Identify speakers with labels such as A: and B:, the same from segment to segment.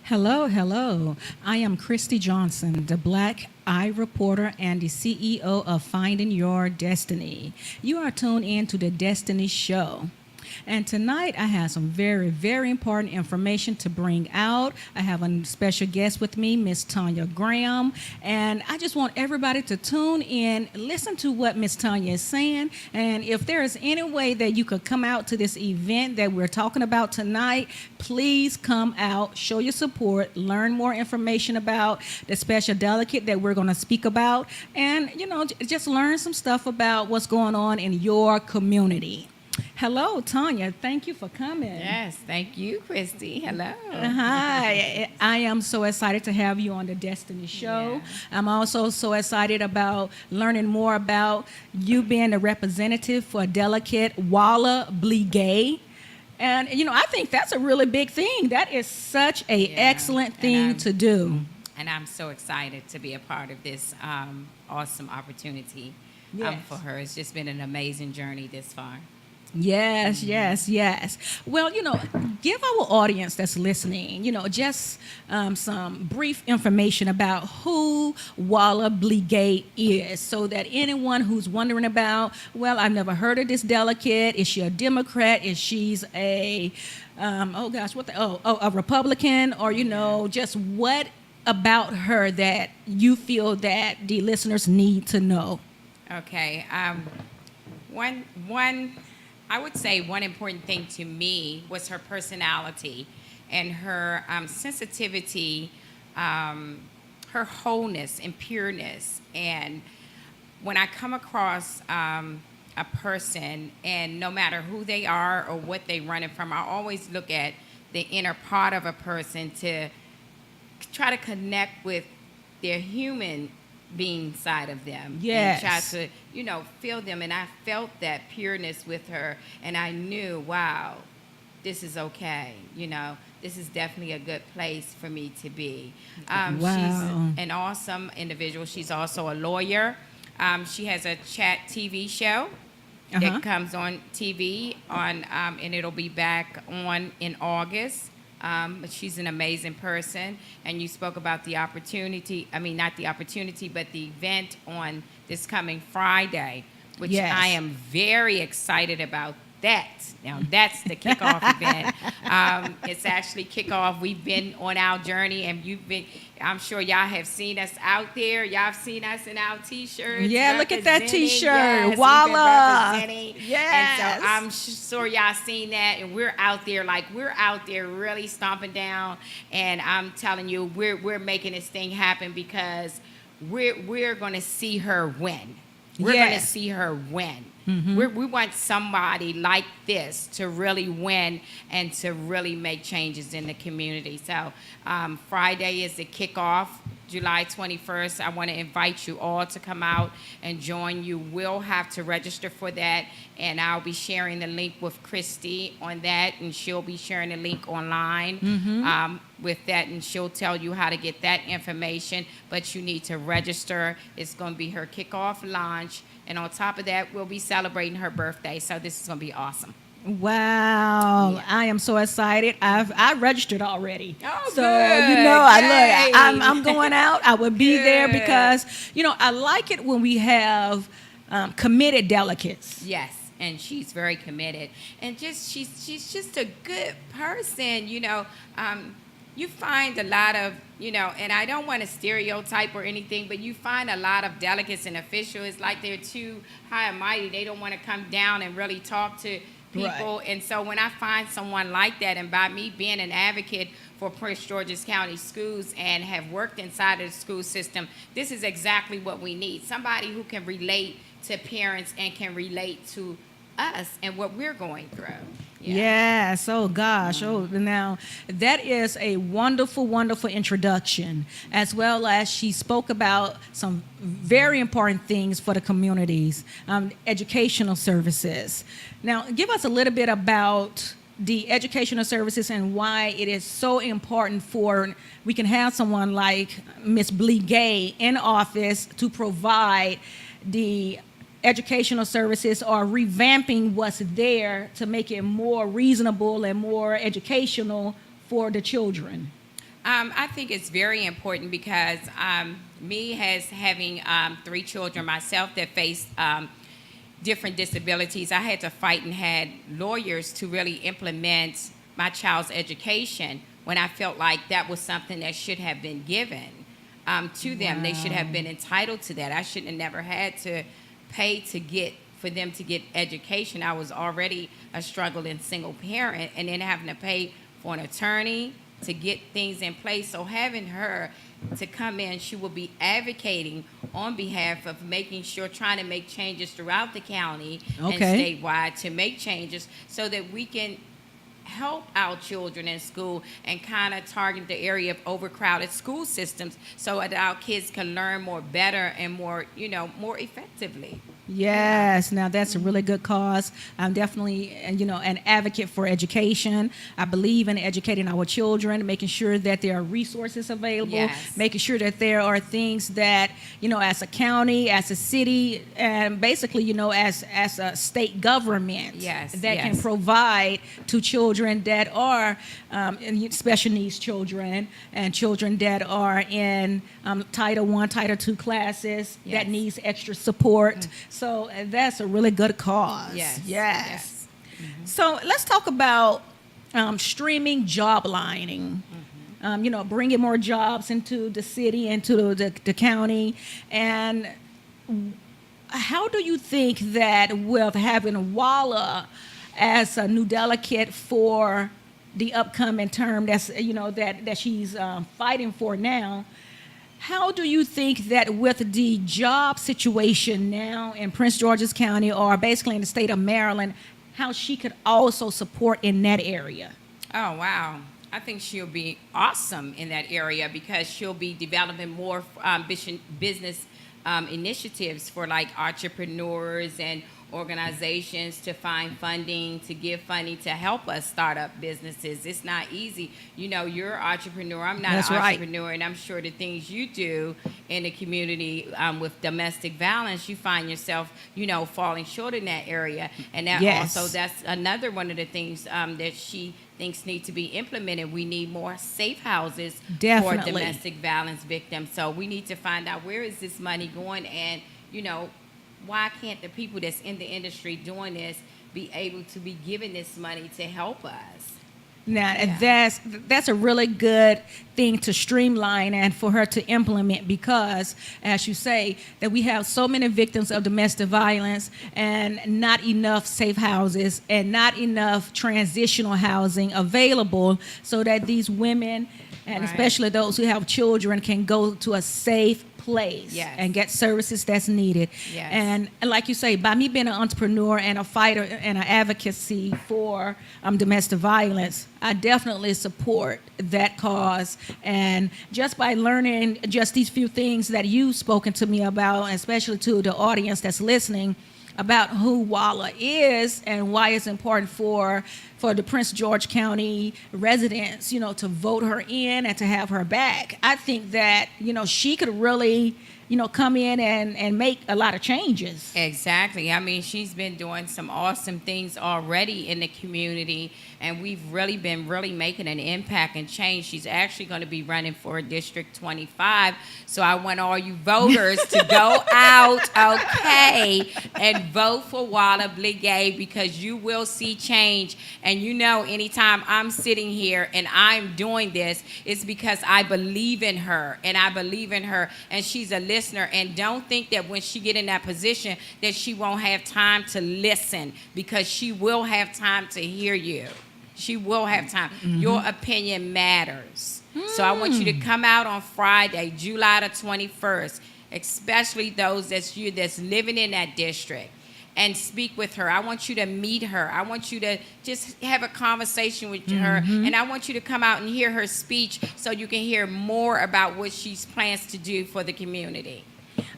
A: Hello, hello. I am Christy Johnson, the Black Eye reporter and the CEO of Finding Your Destiny. You are tuned in to the Destiny Show. And tonight I have some very, very important information to bring out. I have a special guest with me, Miss Tanya Graham. And I just want everybody to tune in, listen to what Miss Tanya is saying. And if there is any way that you could come out to this event that we're talking about tonight, please come out, show your support, learn more information about the special delegate that we're going to speak about, and, just learn some stuff about what's going on in your community. Hello, Tanya. Thank you for coming.
B: Yes, thank you, Christy. Hello.
A: Hi. I am so excited to have you on the Destiny Show.
B: Yeah.
A: I'm also so excited about learning more about you being the representative for Delegate Walla Blegay. And, I think that's a really big thing. That is such an excellent thing to do.
B: And I'm so excited to be a part of this awesome opportunity for her. It's just been an amazing journey this far.
A: Yes, yes, yes. Well, give our audience that's listening, just some brief information about who Walla Blegay is, so that anyone who's wondering about, well, I've never heard of this delegate. Is she a Democrat? Is she's a, a Republican? Or, just what about her that you feel that the listeners need to know?
B: Okay. I would say one important thing to me was her personality and her sensitivity, her wholeness and pureness. And when I come across a person, and no matter who they are or what they're running from, I always look at the inner part of a person to try to connect with their human being side of them.
A: Yes.
B: And try to, feel them. And I felt that pureness with her, and I knew, wow, this is okay. This is definitely a good place for me to be.
A: Wow.
B: She's an awesome individual. She's also a lawyer. She has a chat TV show that comes on TV and it'll be back on in August. But she's an amazing person, and you spoke about the opportunity, not the opportunity, but the event on this coming Friday, which I am very excited about that. Now, that's the kickoff event. It's actually kickoff. We've been on our journey, and I'm sure y'all have seen us out there. Y'all have seen us in our T-shirts.
A: Yeah, look at that T-shirt.
B: Yes,
A: Walla.
B: Yes. And so I'm sure y'all seen that, and we're out there really stomping down, and I'm telling you, we're making this thing happen because we're going to see her win. We're going to see her win. Mm-hmm. We want somebody like this to really win and to really make changes in the community. So Friday is the kickoff, July 21st. I want to invite you all to come out and join. You will have to register for that, and I'll be sharing the link with Christy on that, and she'll be sharing the link online with that, and she'll tell you how to get that information. But you need to register. It's going to be her kickoff launch. And on top of that, we'll be celebrating her birthday. So this is going to be awesome.
A: Wow. Yeah. I am so excited. I registered already.
B: Oh,
A: so,
B: good.
A: I'm going out. I will be there because, I like it when we have committed delegates.
B: Yes. And she's very committed. And she's just a good person, You find a lot of, and I don't want to stereotype or anything, but you find a lot of delegates and officials, it's like they're too high and mighty. They don't want to come down and really talk to people. Right. And so when I find someone like that, and by me being an advocate for Prince George's County schools and have worked inside of the school system, this is exactly what we need. Somebody who can relate to parents and can relate to us and what we're going through.
A: Yes. Oh, gosh. Oh, now that is a wonderful, wonderful introduction, as well as she spoke about some very important things for the communities, educational services. Now, give us a little bit about the educational services and why it is so important we can have someone like Ms. Blegay in office to provide the educational services, or revamping what's there to make it more reasonable and more educational for the children.
B: I think it's very important because me as having 3 children myself that face different disabilities, I had to fight and had lawyers to really implement my child's education when I felt like that was something that should have been given to them. Wow. They should have been entitled to that. I shouldn't have never had to pay for them to get education. I was already a struggling single parent, and then having to pay for an attorney to get things in place. So having her to come in, she will be advocating on behalf of making sure, trying to make changes throughout the county and statewide to make changes so that we can help our children in school and kind of target the area of overcrowded school systems so that our kids can learn more better and more, more effectively.
A: Yes, now that's a really good cause. I'm definitely, an advocate for education. I believe in educating our children, making sure that there are resources available, making sure that there are things that, as a county, as a city, and basically, as a state government that can provide to children that are special needs children and children that are in Title I, Title II classes that needs extra support. Mm-hmm. So that's a really good cause. Yes. Mm-hmm. So let's talk about streaming job lining. Mm-hmm. Bringing more jobs into the city, into the county. And how do you think that with having Walla as a new delegate for the upcoming term that's, that she's fighting for now, how do you think that with the job situation now in Prince George's County or basically in the state of Maryland, how she could also support in that area?
B: Oh, wow. I think she'll be awesome in that area because she'll be developing more business initiatives for like entrepreneurs and organizations to find funding, to give funding to help us start up businesses. It's not easy. You're an entrepreneur. I'm not an entrepreneur, and I'm sure the things you do in the community with domestic violence, you find yourself, falling short in that area. And that also, that's another one of the things that she thinks need to be implemented. We need more safe houses for domestic violence victims. So we need to find out where is this money going and, why can't the people that's in the industry doing this be able to be given this money to help us?
A: Now, that's a really good thing to streamline and for her to implement because, as you say, that we have so many victims of domestic violence and not enough safe houses and not enough transitional housing available so that these women, and especially those who have children, can go to a safe place and get services that's needed. And like you say, by me being an entrepreneur and a fighter and an advocacy for domestic violence, I definitely support that cause. And just by learning just these few things that you've spoken to me about, and especially to the audience that's listening, about who Walla is and why it's important for the Prince George County residents, to vote her in and to have her back. I think that, she could really, come in and make a lot of changes.
B: Exactly. I mean, she's been doing some awesome things already in the community, and we've really been making an impact and change. She's actually going to be running for District 25. So I want all you voters to go out, and vote for Walla Blegay because you will see change. And anytime I'm sitting here and I'm doing this, it's because I believe in her, and she's a listener. And don't think that when she get in that position that she won't have time to listen, because she will have time to hear you. She will have time. Mm-hmm. Your opinion matters. So I want you to come out on Friday, July the 21st, especially those that's living in that district, and speak with her. I want you to meet her. I want you to just have a conversation with her, and I want you to come out and hear her speech so you can hear more about what she plans to do for the community.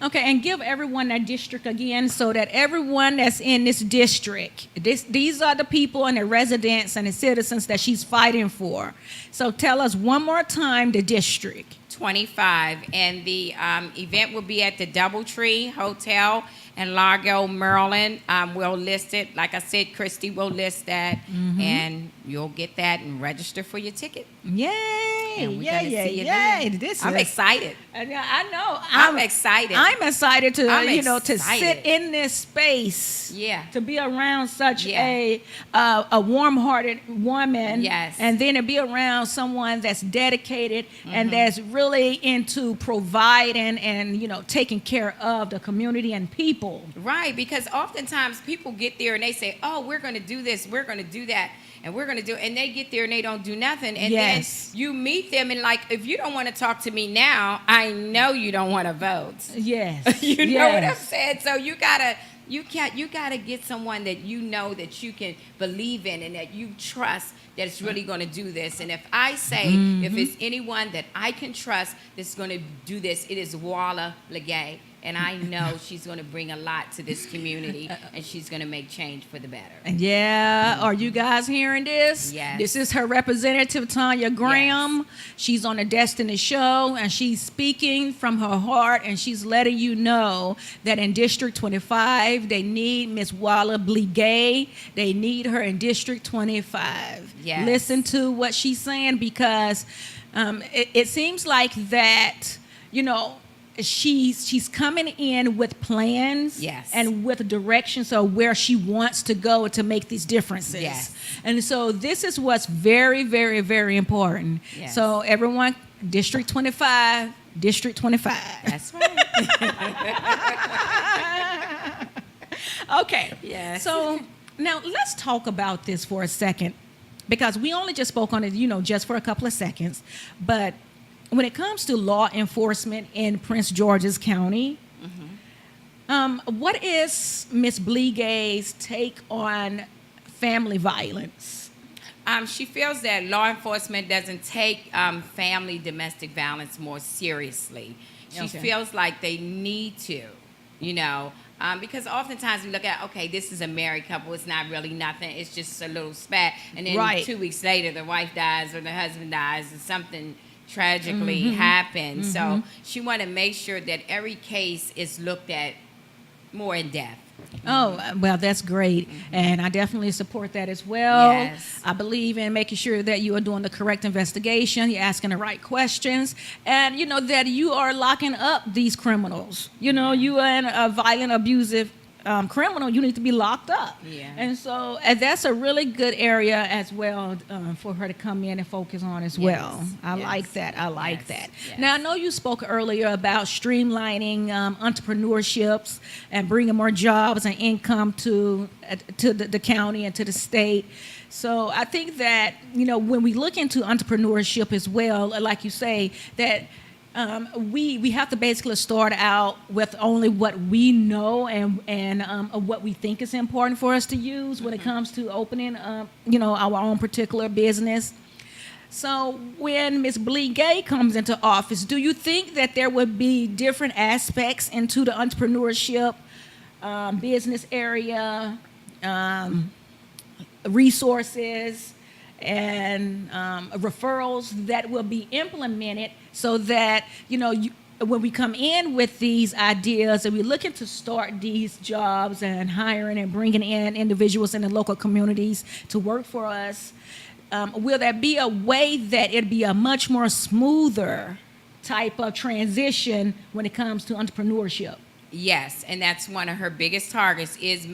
A: Okay, and give everyone that district again so that everyone that's in this district, these are the people and the residents and the citizens that she's fighting for. So tell us one more time the district.
B: 25, and the event will be at the Doubletree Hotel and Largo, Maryland. We'll list it. Like I said, Christy will list that, and you'll get that and register for your ticket.
A: Yay!
B: And we're
A: Yay!
B: gonna
A: Yay!
B: see you
A: Yay!
B: then. I'm excited.
A: I know.
B: I'm excited.
A: I'm excited to
B: I'm
A: to
B: excited.
A: sit in this space.
B: Yeah.
A: To be around such a warm-hearted woman.
B: Yes.
A: And then to be around someone that's dedicated and that's really into providing and taking care of the community and people.
B: Right, because oftentimes people get there and they say, "Oh, we're going to do this, we're going to do that, and we're going to do," and they get there and they don't do nothing, and
A: Yes.
B: then you meet them and like, if you don't want to talk to me now, I know you don't want to vote.
A: Yes.
B: You know what I'm saying? So you gotta get someone that you know that you can believe in and that you trust that's really going to do this. And if I say, if it's anyone that I can trust that's going to do this, it is Walla Blegay. And I know she's going to bring a lot to this community, and she's going to make change for the better.
A: Yeah, are you guys hearing this?
B: Yes.
A: This is her representative, Tanya Graham.
B: Yes.
A: She's on the Destiny Show, and she's speaking from her heart, and she's letting you know that in District 25, they need Miss Walla Blegay. They need her in District 25.
B: Yes.
A: Listen to what she's saying, because it seems like that, she's coming in with plans,
B: Yes.
A: and with directions of where she wants to go to make these differences.
B: Yes.
A: And so this is what's very, very, very important.
B: Yes.
A: So everyone, District 25, District 25.
B: That's right.
A: Okay.
B: Yes.
A: So now let's talk about this for a second, because we only just spoke on it, just for a couple of seconds. But when it comes to law enforcement in Prince George's County, what is Miss Blegay's take on family violence?
B: She feels that law enforcement doesn't take family domestic violence more seriously. She
A: Okay.
B: feels like they need to, because oftentimes we look at, okay, this is a married couple. It's not really nothing. It's just a little spat. And then
A: Right.
B: 2 weeks later, the wife dies or the husband dies and something tragically happens. So she want to make sure that every case is looked at more in depth.
A: Oh, well, that's great. And I definitely support that as well.
B: Yes.
A: I believe in making sure that you are doing the correct investigation, you're asking the right questions, and, that you are locking up these criminals. You are a violent, abusive criminal, you need to be locked up.
B: Yeah.
A: And so that's a really good area as well for her to come in and focus on as well. I
B: Yes.
A: like that. I like
B: Yes.
A: that.
B: Yes.
A: Now, I know you spoke earlier about streamlining entrepreneurships and bringing more jobs and income to the county and to the state. So I think that, when we look into entrepreneurship as well, like you say, that we have to basically start out with only what we know and what we think is important for us to use when it comes to opening our own particular business. So when Ms. Blegay comes into office, do you think that there would be different aspects into the entrepreneurship business area, resources, and referrals that will be implemented so that, when we come in with these ideas and we're looking to start these jobs and hiring and bringing in individuals in the local communities to work for us, will there be a way that it'd be a much more smoother type of transition when it comes to entrepreneurship?
B: Yes, and that's one of her biggest targets is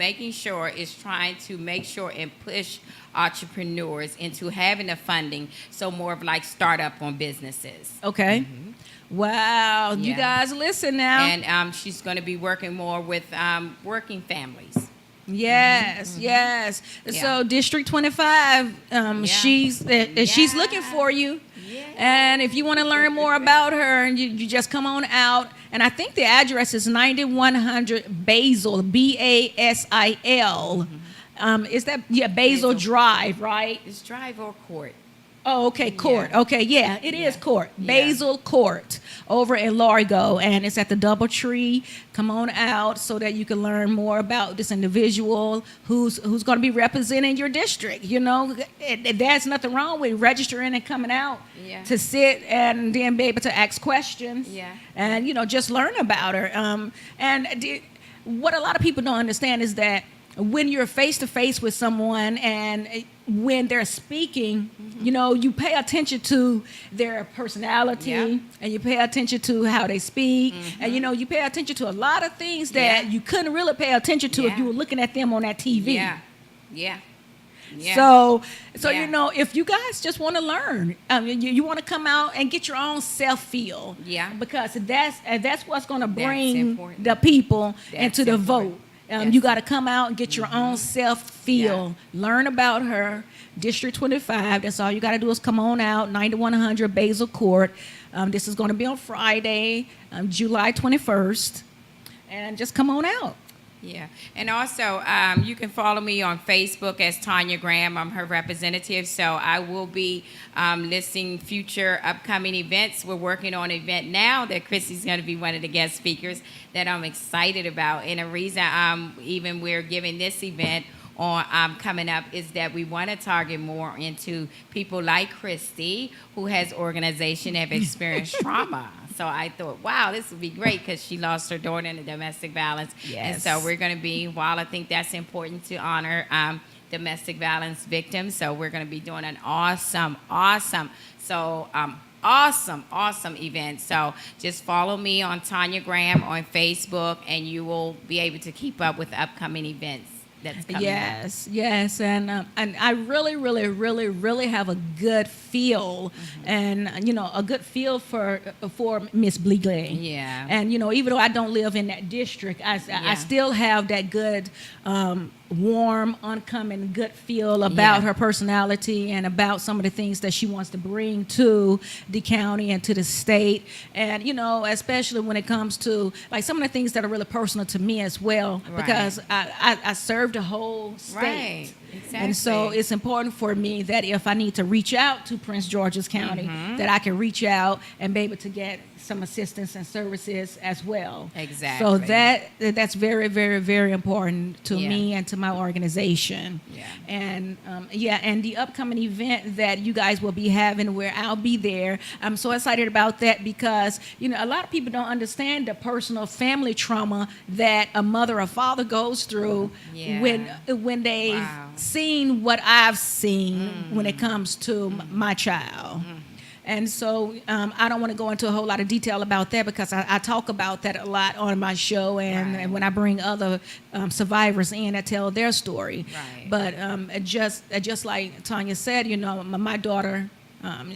B: trying to make sure and push entrepreneurs into having the funding, so more of like startup on businesses.
A: Okay. Wow. You
B: Yeah.
A: guys listen now.
B: And she's going to be working more with working families.
A: Yes, yes.
B: Yeah.
A: So District 25, she's looking for you.
B: Yeah.
A: And if you want to learn more about her, you just come on out. And I think the address is 9100 Basil, Basil. Is that Basil
B: Basil.
A: Drive, right?
B: It's drive or court.
A: Oh, okay, Court.
B: Yeah.
A: Okay, yeah, it is Court.
B: Yeah.
A: Basil Court over in Largo, and it's at the DoubleTree. Come on out so that you can learn more about this individual who's going to be representing your district. There's nothing wrong with registering and coming out
B: Yeah.
A: to sit and then be able to ask questions.
B: Yeah.
A: And just learn about her. what a lot of people don't understand is that when you're face to face with someone and when they're speaking, you pay attention to their personality, and you pay attention to how they speak, and you pay attention to a lot of things that you couldn't really pay attention to if you were looking at them on that TV.
B: Yeah.
A: So if you guys just want to learn, you want to come out and get your own self feel, because that's what's going to bring the people into the vote. You got to come out and get your own self feel. Learn about her. District 25. That's all you got to do is come on out. 9100 Basil Court. This is going to be on Friday, July 21st, and just come on out.
B: Yeah, and also you can follow me on Facebook as Tanya Graham. I'm her representative, so I will be listing future upcoming events. We're working on an event now that Chrissy's going to be one of the guest speakers that I'm excited about. And the reason even we're giving this event on coming up is that we want to target more into people like Christy, who has organization that have experienced trauma. So I thought, wow, this would be great because she lost her daughter in a domestic violence. Yes. And so we're going to be, while I think that's important to honor domestic violence victims, so we're going to be doing an awesome event. So just follow me on Tanya Graham on Facebook, and you will be able to keep up with upcoming events. That's coming
A: yes, and I really have a good feel, and a good feel for Miss Blegay.
B: Yeah.
A: And even though I don't live in that district, I still have that good, warm, oncoming, good feel about her personality and about some of the things that she wants to bring to the county and to the state, and especially when it comes to like some of the things that are really personal to me as well, because I serve the whole state.
B: Right. Exactly.
A: And so it's important for me that if I need to reach out to Prince George's County, that I can reach out and be able to get some assistance and services as well.
B: Exactly.
A: So that's very, very, very important to me and to my organization.
B: Yeah.
A: And and the upcoming event that you guys will be having, where I'll be there, I'm so excited about that because a lot of people don't understand the personal family trauma that a mother or father goes through when they've seen what I've seen when it comes to my child. And so I don't want to go into a whole lot of detail about that because I talk about that a lot on my show and when I bring other survivors in that tell their story.
B: Right.
A: But just like Tanya said, my daughter,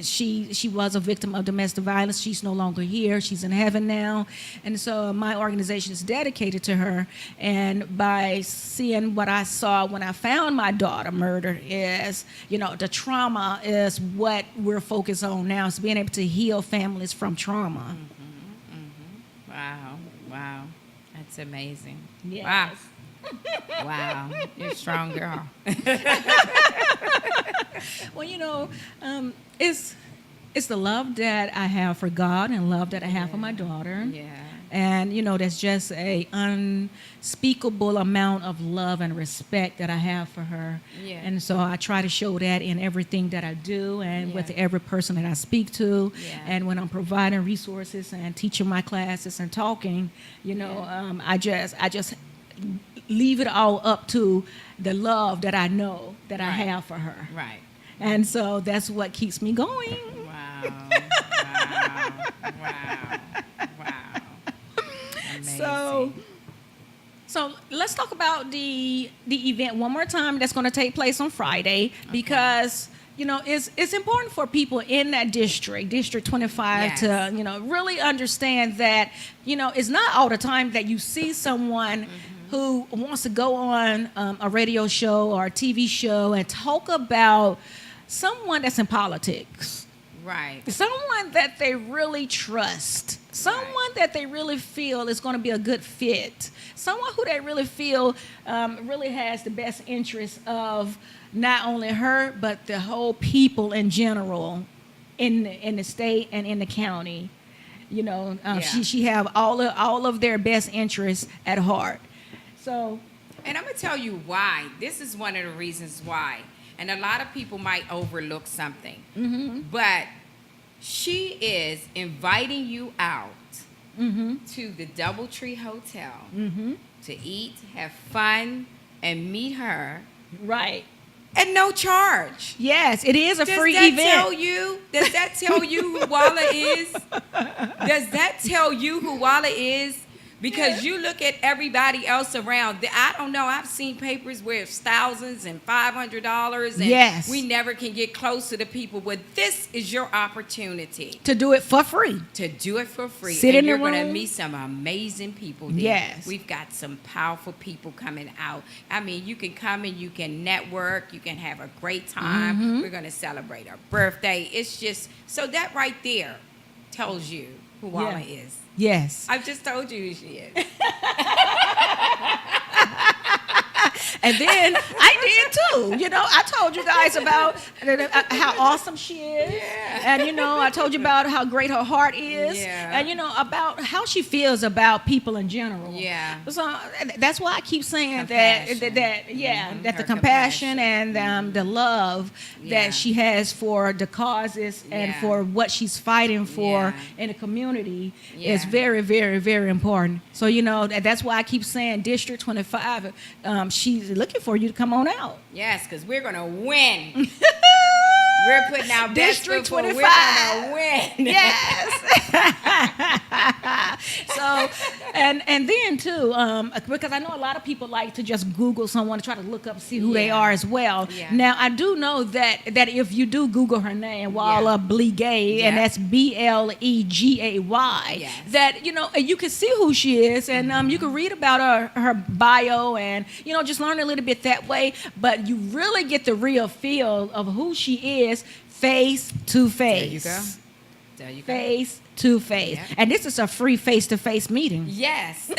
A: she was a victim of domestic violence. She's no longer here. She's in heaven now. And so my organization is dedicated to her. And by seeing what I saw when I found my daughter murdered is, the trauma is what we're focused on now, is being able to heal families from trauma.
B: Wow. That's amazing.
A: Yes.
B: Wow. Wow, you're a strong girl.
A: Well, it's the love that I have for God and love that I have for my daughter.
B: Yeah.
A: And, that's just a unspeakable amount of love and respect that I have for her.
B: Yeah.
A: And so I try to show that in everything that I do and with every person that I speak to. Yeah. And when I'm providing resources and teaching my classes and talking, I just leave it all up to the love that I know that I have for her.
B: Right.
A: And so that's what keeps me going.
B: Wow. Amazing.
A: So let's talk about the event one more time that's going to take place on Friday because it's important for people in that District 25 to really understand that it's not all the time that you see someone who wants to go on a radio show or a TV show and talk about someone that's in politics.
B: Right.
A: Someone that they really trust. Someone that they really feel is going to be a good fit. Someone who they really feel really has the best interest of not only her, but the whole people in general in the state and in the county. She have all of their best interests at heart. So,
B: and I'm going to tell you why. This is one of the reasons why. And a lot of people might overlook something. But she is inviting you out to the DoubleTree Hotel to eat, have fun, and meet her.
A: Right.
B: At no charge.
A: Yes, it is a free
B: Does
A: event.
B: Does that tell you who Walla is? Does that tell you who Walla is? Because you look at everybody else around. I don't know. I've seen papers where it's thousands and $500, and we never can get close to the people. But this is your opportunity
A: to do it for free.
B: To do it for free.
A: Sit in the room.
B: You're going to meet some amazing people there.
A: Yes.
B: We've got some powerful people coming out. I mean, you can come and you can network. You can have a great time. We're going to celebrate her birthday. It's just, so that right there tells you who Walla is.
A: Yes.
B: I've just told you who she is.
A: And then I did too. You know, I told you guys about how awesome she is. Yeah. And, you know, I told you about how great her heart is. Yeah. And, you know, about how she feels about people in general.
B: Yeah.
A: So that's why I keep saying that the compassion and the love that she has for the causes and for what she's fighting for in the community is very, very, very important. So, you know, that's why I keep saying District 25, she's looking for you to come on out.
B: Yes, because we're going to win. We're putting our
A: District 25.
B: We're going to win.
A: Yes. So, and then too, because I know a lot of people like to just Google someone to try to look up, see who they are as well. Yeah. Now, I do know that if you do Google her name, Walla Blegay, and that's Blegay, that, you know, you can see who she is, and you can read about her bio, and, you know, just learn a little bit that way. But you really get the real feel of who she is face to face.
B: There you go.
A: Face to face. Yeah. And this is a free face-to-face meeting.
B: Yes.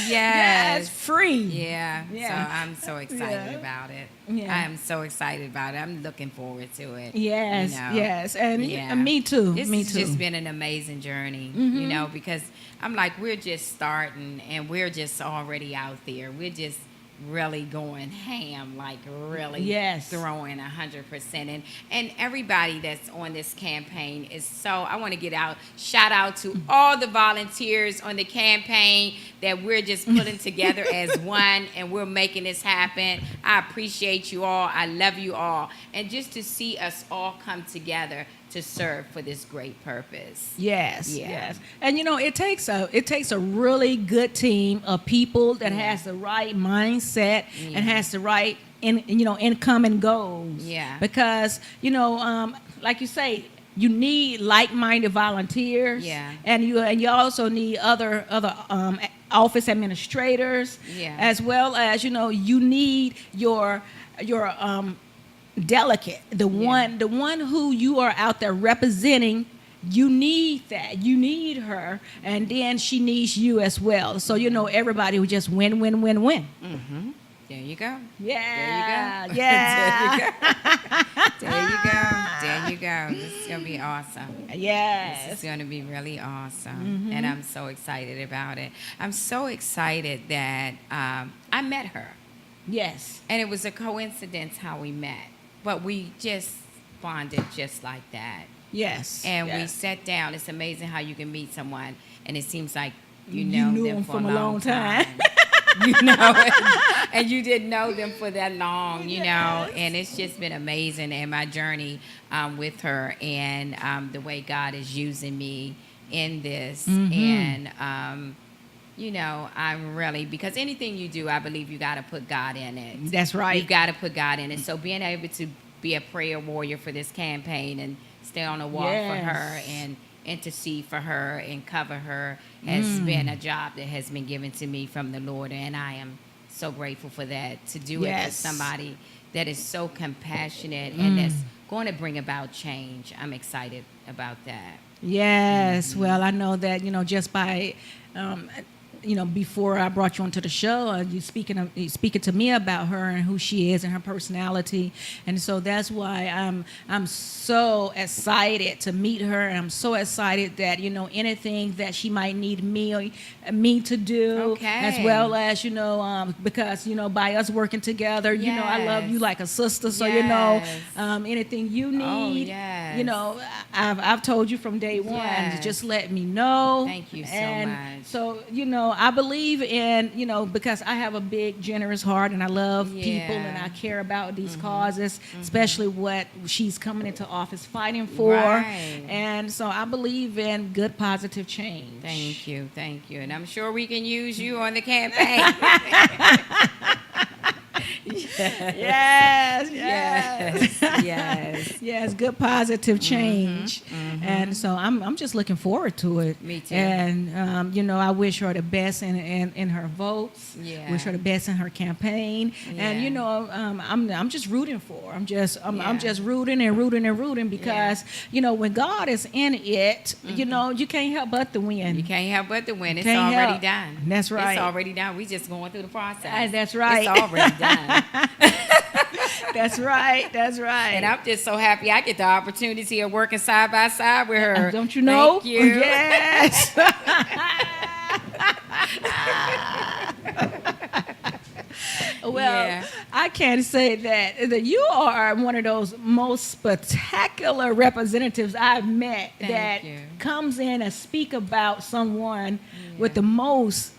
A: Yes, free.
B: Yeah. So I'm so excited about it. Yeah. I am so excited about it. I'm looking forward to it.
A: Yes, you know? Yes. And me too.
B: It's just been an amazing journey, you know, because I'm like, we're just starting and we're just already out there. We're just really going ham, like really throwing 100%. And everybody that's on this campaign is so, I want to get out, shout out to all the volunteers on the campaign that we're just putting together as one, and we're making this happen. I appreciate you all. I love you all. And just to see us all come together to serve for this great purpose.
A: Yes. And you know, it takes a really good team of people that has the right mindset and has the right income and goals. Yeah. Because, you know, like you say, you need like-minded volunteers. Yeah. And you also need other office administrators. Yeah. As well as, you know, you need your delegate, the one who you are out there representing. You need that. You need her, and then she needs you as well. So, you know, everybody will just win.
B: Mm-hmm. There you go.
A: Yeah.
B: There you go. Yeah. There you go. This is gonna be awesome.
A: Yes.
B: This is gonna be really awesome, and I'm so excited about it. I'm so excited that I met her.
A: Yes.
B: And it was a coincidence how we met. But we just bonded just like that.
A: Yes.
B: And we sat down. It's amazing how you can meet someone, and it seems like you know them for a long time. You know, and you didn't know them for that long, you know. And it's just been amazing. And my journey with her and the way God is using me in this. And, you know, I'm really, because anything you do, I believe you got to put God in it.
A: That's right.
B: You've got to put God in it. So being able to be a prayer warrior for this campaign and stay on the wall for her and intercede for her and cover her has been a job that has been given to me from the Lord. And I am so grateful for that, to do it for somebody that is so compassionate and that's going to bring about change. I'm excited about that.
A: Yes. Well, I know that, you know, just by before I brought you onto the show, you speaking to me about her and who she is and her personality, and so that's why I'm so excited to meet her, and I'm so excited that anything that she might need me to do, as well as because by us working together, I love you like a sister, so anything you need, I've told you from day one, just let me know.
B: Thank you so
A: and
B: much.
A: So I believe in because I have a big generous heart and I love people and I care about these causes, especially what she's coming into office fighting for, and so I believe in good positive change.
B: Thank you, and I'm sure we can use you on the campaign.
A: Yes, good positive change. And so I'm just looking forward to it.
B: Me too.
A: And I wish her the best in her votes. Wish her the best in her campaign. And I'm just rooting for her. I'm just rooting because when God is in it, you can't help but to win.
B: You can't help but to win. It's already done.
A: That's right.
B: It's already done. We just going through the process.
A: That's right.
B: It's already done.
A: That's right.
B: And I'm just so happy I get the opportunity of working side by side with her.
A: Don't you know?
B: Thank you.
A: Yes. Well, I can say that you are one of those most spectacular representatives I've met comes in and speak about someone with the most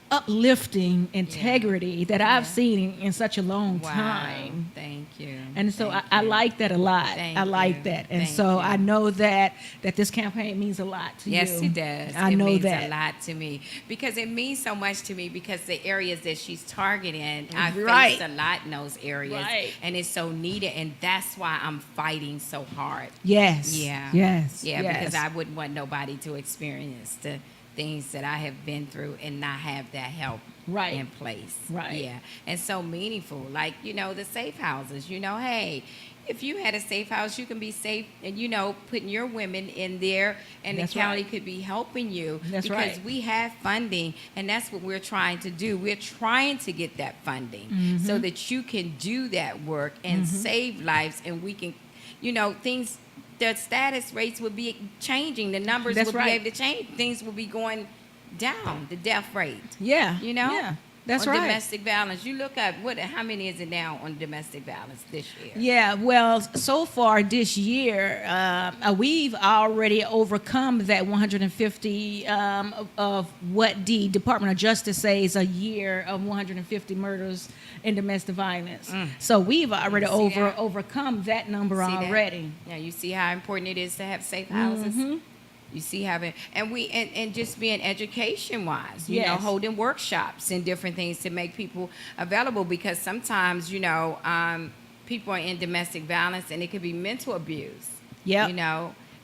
A: uplifting integrity that I've seen in such a long time.
B: Thank you.
A: And so I like that a lot. I like that. And so I know that this campaign means a lot to you.
B: Yes, it does.
A: It means
B: a lot to me because it means so much to me because the areas that she's targeting, I face a lot in those areas. And it's so needed. And that's why I'm fighting so hard.
A: Yes.
B: Yeah.
A: Yes.
B: Yeah, because I wouldn't want nobody to experience the things that I have been through and not have that help in place. Yeah. And so meaningful. Like, the safe houses, hey, if you had a safe house, you can be safe and, putting your women in there and the county could be helping you. Because we have funding and that's what we're trying to do. We're trying to get that funding so that you can do that work and save lives and we can, things. The status rates would be changing. The numbers would be able to change. Things will be going down. The death rate.
A: Yeah.
B: Yeah.
A: That's
B: on
A: right.
B: Domestic violence. You look at how many is it now on domestic violence this year?
A: Yeah, well, so far this year, we've already overcome that 150 of what the Department of Justice says a year of 150 murders in domestic violence. So we've already overcome that number already.
B: That? Yeah, you see how important it is to have safe houses? You see having and just being education wise, you know, holding workshops and different things to make people available because sometimes, people are in domestic violence and it could be mental abuse. Yeah.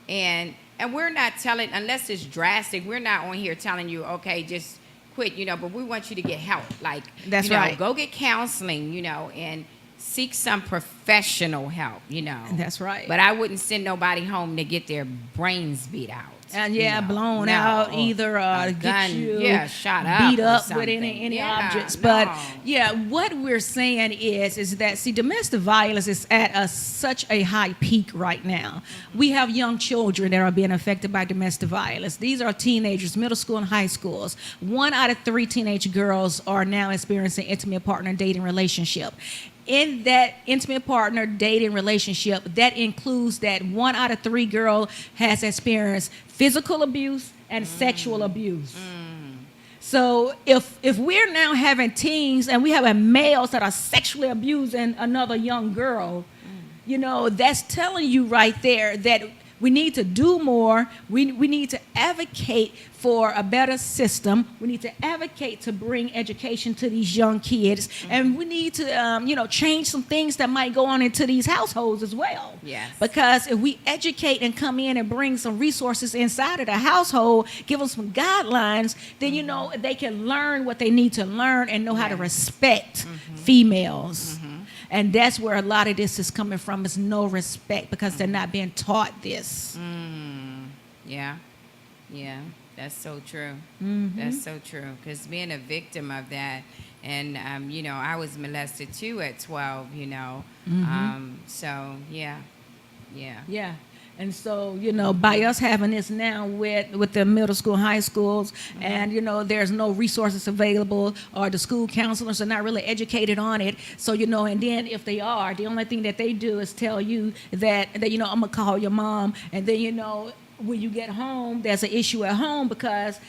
B: And we're not telling unless it's drastic, we're not on here telling you, okay, just quit, but we want you to get help. Like go get counseling, and seek some professional help,
A: That's right.
B: But I wouldn't send nobody home to get their brains beat out.
A: And blown out, either get you
B: shot up,
A: beat up with any objects. But what we're saying is that domestic violence is at such a high peak right now. We have young children that are being affected by domestic violence. These are teenagers, middle school and high schools. 1 out of 3 teenage girls are now experiencing intimate partner dating relationship. In that intimate partner dating relationship, that includes that 1 out of 3 girl has experienced physical abuse and sexual abuse. So if we're now having teens and we have males that are sexually abusing another young girl, that's telling you right there that we need to do more. We need to advocate for a better system. We need to advocate to bring education to these young kids. And we need to, change some things that might go on into these households as well.
B: Yes.
A: Because if we educate and come in and bring some resources inside of the household, give them some guidelines, then, they can learn what they need to learn and know how to respect females. And that's where a lot of this is coming from, is no respect because they're not being taught this.
B: Yeah. That's so true.
A: Mm-hmm.
B: That's so true. Because being a victim of that, and I was molested too at 12. So yeah, yeah,
A: Yeah. And so, by us having this now with the middle school, high schools, and, there's no resources available, or the school counselors are not really educated on it. So, and then if they are, the only thing that they do is tell you that I'm going to call your mom. And then, when you get home, there's an issue at home because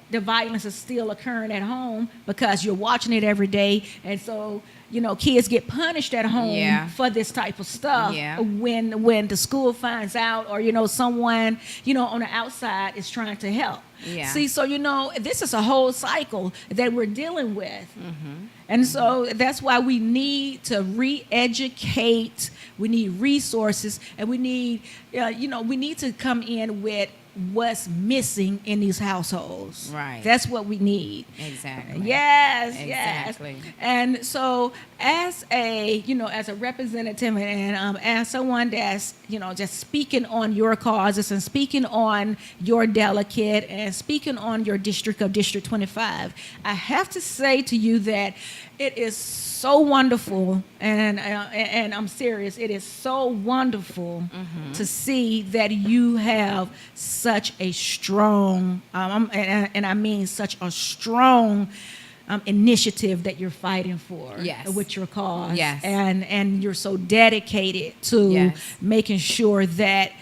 A: the violence is still occurring at home because you're watching it every day. And so, kids get punished at home
B: Yeah.
A: for this type of stuff.
B: Yeah.
A: When the school finds out, or, someone, on the outside is trying to help.
B: Yeah.
A: See, so, this is a whole cycle that we're dealing with. And so that's why we need to re-educate. We need resources, and we need, we need to come in with what's missing in these households.
B: Right.
A: That's what we need.
B: Exactly.
A: Yes,
B: Exactly.
A: yes. And so as a representative, and as someone that's, just speaking on your causes and speaking on your delegate and speaking on your district of District 25, I have to say to you that it is so wonderful, and I'm serious. It is so wonderful to see that you have such a strong, and I mean such a strong initiative that you're fighting for.
B: Yes.
A: With your cause.
B: Yes.
A: And you're so dedicated to
B: Yes.
A: making sure that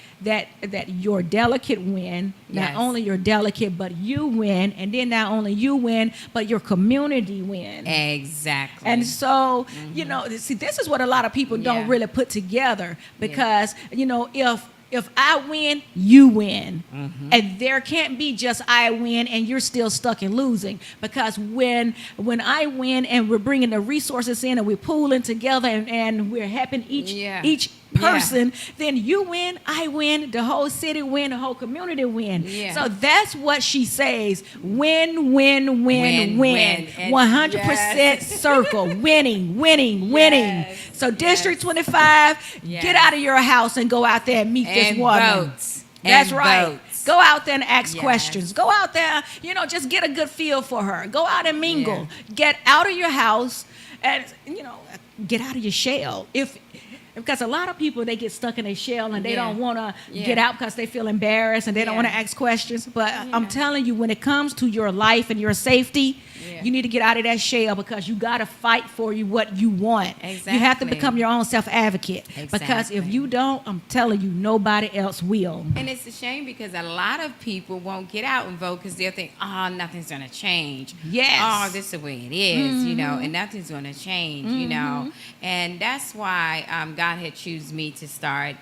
A: your delegate win, not
B: Yes.
A: only your delegate, but you win, and then not only you win, but your community win.
B: Exactly.
A: And so, see, this is what a lot of people don't
B: Yeah.
A: really put together, because, if I win, you win. And there can't be just I win and you're still stuck in losing. Because when I win and we're bringing the resources in and we're pooling together and we're helping each person, then you win, I win, the whole city win, the whole community win.
B: Yeah.
A: So that's what she says. Win, win, win, win.
B: And
A: 100% circle. Winning, winning, winning.
B: Yes.
A: So District 25,
B: Yes.
A: get out of your house and go out there and meet this
B: And
A: woman.
B: vote.
A: That's
B: And
A: right.
B: vote.
A: Go out there and ask
B: Yes.
A: questions. Go out there, just get a good feel for her. Go out and mingle. Get out of your house and, get out of your shell. Because a lot of people, they get stuck in their shell and they don't want to get out because they feel embarrassed and they don't want to ask questions. But I'm telling you, when it comes to your life and your safety, you need to get out of that shell, because you got to fight for what you want.
B: Exactly.
A: You have to become your own self-advocate. Because if
B: Exactly.
A: you don't, I'm telling you, nobody else will.
B: And it's a shame because a lot of people won't get out and vote because they'll think, oh, nothing's going to change.
A: Yes.
B: Oh, this is the way it is, and nothing's going to change, And that's why God had chosen me to start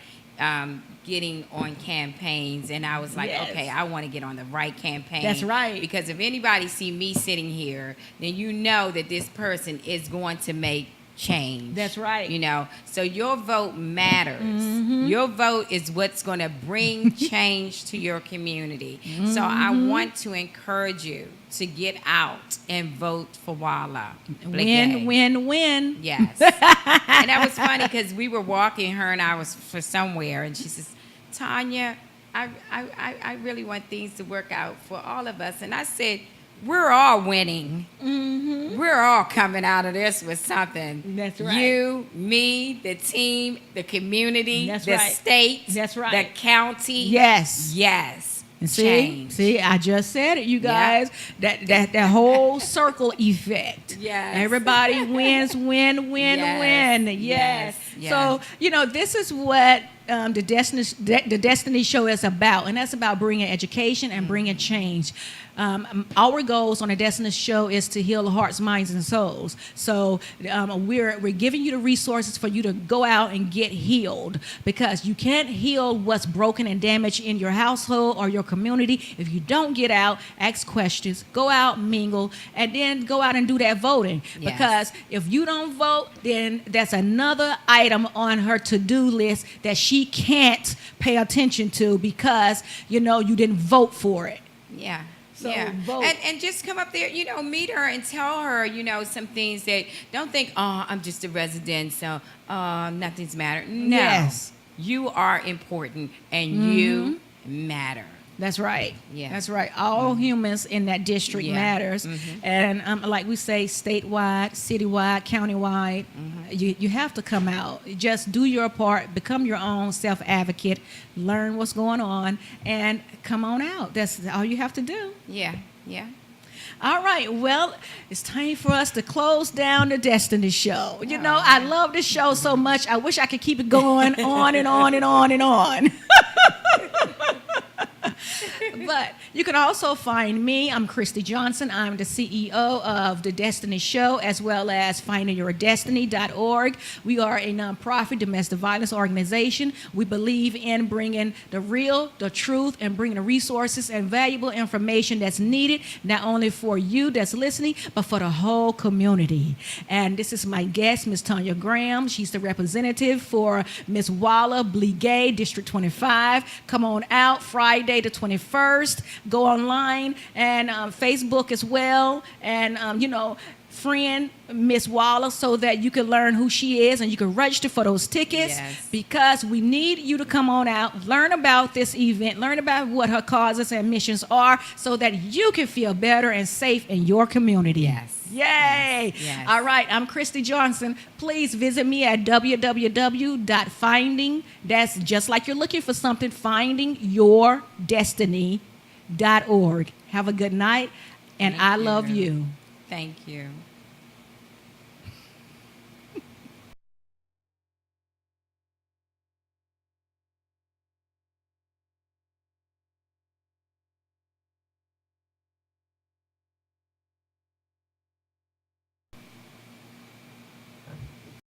B: getting on campaigns. And I was like,
A: Yes.
B: okay, I want to get on the right campaign.
A: That's right.
B: Because if anybody see me sitting here, then you know that this person is going to make change.
A: That's right.
B: So your vote matters. Your vote is what's going to bring change to your community. So I want to encourage you to get out and vote for Walla.
A: Win, win, win.
B: Yes. And that was funny because we were walking, her and I was for somewhere, and she says, Tanya, I really want things to work out for all of us. And I said, we're all winning. We're all coming out of this with something.
A: That's right.
B: You, me, the team, the community,
A: That's
B: the
A: right.
B: state,
A: That's right.
B: the county.
A: Yes.
B: Yes.
A: And
B: Change.
A: see, I just said it, you guys. That whole circle effect.
B: Yes.
A: Everybody wins, win, win,
B: Yes.
A: win. Yes.
B: Yes.
A: So this is what the Destiny Show is about, and that's about bringing education and bringing change. Our goals on the Destiny Show is to heal hearts, minds, and souls. So we're giving you the resources for you to go out and get healed, because you can't heal what's broken and damaged in your household or your community if you don't get out, ask questions, go out, mingle, and then go out and do that voting.
B: Yes.
A: Because if you don't vote, then that's another item on her to-do list that she can't pay attention to, because you didn't vote for it.
B: Yeah.
A: So
B: yeah.
A: vote.
B: And just come up there, meet her and tell her, some things that don't think, oh, I'm just a resident, so nothing's matter. No.
A: Yes.
B: You are important and you matter.
A: That's right.
B: Yeah.
A: That's right. All humans in that district
B: Yeah.
A: matters. And like we say, statewide, citywide, countywide, you have to come out. Just do your part, become your own self-advocate, learn what's going on, and come on out. That's all you have to do.
B: Yeah. Yeah.
A: All right. Well, it's time for us to close down the Destiny Show. You know, I love this show so much. I wish I could keep it going on and on and on and on. But you can also find me. I'm Christy Johnson. I'm the CEO of The Destiny Show, as well as findingyourdestiny.org. We are a nonprofit domestic violence organization. We believe in bringing the real, the truth, and bringing the resources and valuable information that's needed, not only for you that's listening, but for the whole community. And this is my guest, Ms. Tanya Graham. She's the representative for Ms. Walla Blegay, District 25. Come on out Friday the 21st. Go online and Facebook as well. And, friend Miss Wallace so that you can learn who she is and you can register for those tickets.
B: Yes.
A: Because we need you to come on out, learn about this event, learn about what her causes and missions are so that you can feel better and safe in your community.
B: Yes.
A: Yay.
B: Yes.
A: All right. I'm Christy Johnson. Please visit me at www.finding, that's just like you're looking for something, findingyourdestiny.org. Have a good night, and I love you.
B: Thank you.